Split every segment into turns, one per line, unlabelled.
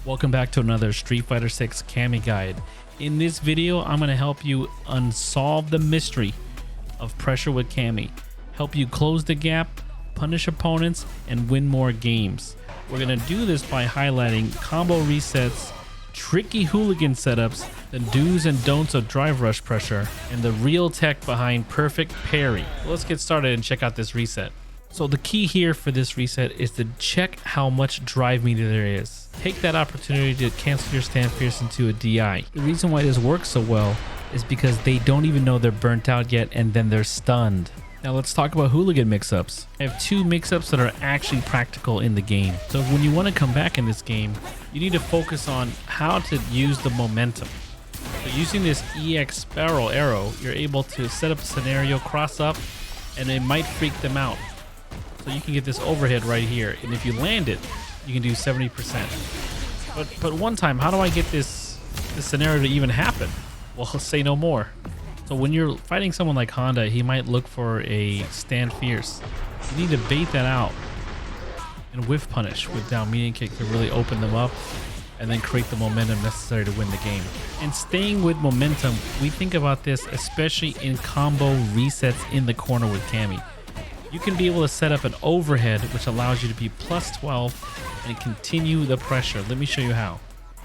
Welcome back to another Street Fighter 6 CAMMY guide. In this video, I'm going to help you unsolve the mystery of pressure with CAMMY, help you close the gap, punish opponents, and win more games. We're going to do this by highlighting combo resets, tricky hooligan setups, the do's and don'ts of drive rush pressure, and the real tech behind Perfect Parry. Let's get started and check out this reset. So the key here for this reset is to check how much drive meter there is. Take that opportunity to cancel your stand fierce into a DI. The reason why this works so well is because they don't even know they're burnt out yet and then they're stunned. Now let's talk about Hooligan Mixups. I have two mix-ups that are actually practical in the game. So when you want to come back in this game, you need to focus on how to use the momentum. So using this EX spiral arrow, you're able to set up a scenario, cross up, and it might freak them out. So you can get this overhead right here, and if you land it, you can do 70%. But one time, how do I get this scenario to even happen? Well, say no more. So when you're fighting someone like Honda, he might look for a stand fierce. You need to bait that out and whiff punish with down medium kick to really open them up and then create the momentum necessary to win the game. And staying with momentum, we think about this especially in combo resets in the corner with CAMMY. You can be able to set up an overhead which allows you to be plus 12 and continue the pressure. Let me show you how.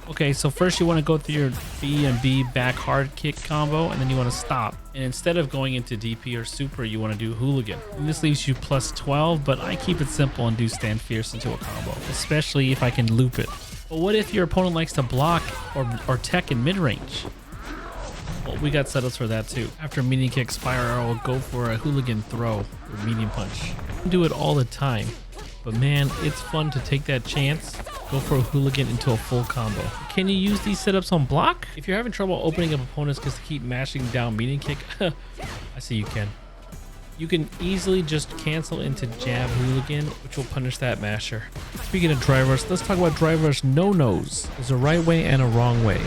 Okay, so first you want to go through your B and B back hard kick combo, and then you want to stop. And instead of going into DP or super, you want to do hooligan. And this leaves you plus 12, but I keep it simple and do stand fierce into a combo, especially if I can loop it. But what if your opponent likes to block or tech in mid-range? Well, we got setups for that too. After medium kick, spiral arrow, go for a hooligan throw or medium punch. I do it all the time, but man, it's fun to take that chance. Go for a hooligan into a full combo. Can you use these setups on block? If you're having trouble opening up opponents because they keep mashing down medium kick, I see you can. You can easily just cancel into jab hooligan, which will punish that masher. Speaking of drive rush, let's talk about drive rush no-nos. There's a right way and a wrong way.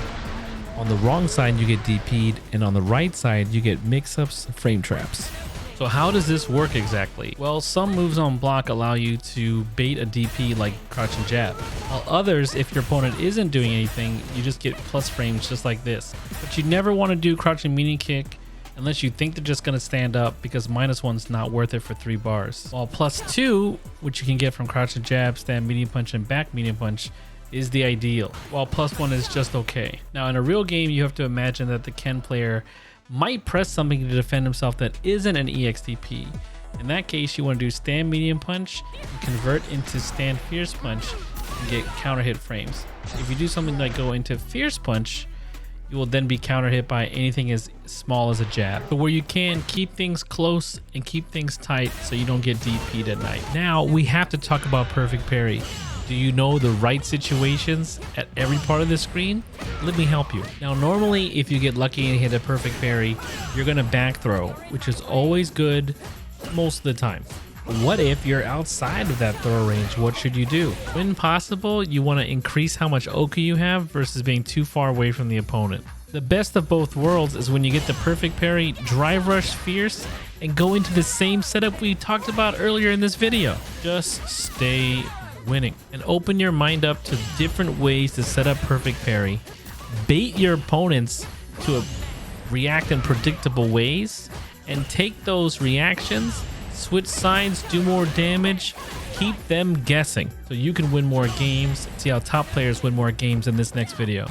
On the wrong side, you get DP'd, and on the right side, you get mix-ups and frame traps. So how does this work exactly? Well, some moves on block allow you to bait a DP like crouch and jab, while others, if your opponent isn't doing anything, you just get plus frames just like this. But you never want to do crouching medium kick unless you think they're just going to stand up, because -1's not worth it for 3 bars. While +2, which you can get from crouch and jab, stand medium punch, and back medium punch, is the ideal, while +1 is just okay. Now in a real game, you have to imagine that the Ken player might press something to defend himself that isn't an EXDP. In that case, you want to do stand medium punch and convert into stand fierce punch and get counter hit frames. If you do something like go into fierce punch, you will then be counter hit by anything as small as a jab. But where you can, keep things close and keep things tight so you don't get DP'd at night. Now we have to talk about Perfect Parry. Do you know the right situations at every part of the screen? Let me help you. Now, normally, if you get lucky and hit a perfect parry, you're gonna back throw, which is always good most of the time. What if you're outside of that throw range? What should you do? When possible, you wanna increase how much Oka you have versus being too far away from the opponent. The best of both worlds is when you get the perfect parry, drive rush fierce, and go into the same setup we talked about earlier in this video. Just stay winning and open your mind up to different ways to set up perfect parry. Bait your opponents to react in predictable ways and take those reactions, switch sides, do more damage, keep them guessing so you can win more games. See how top players win more games in this next video.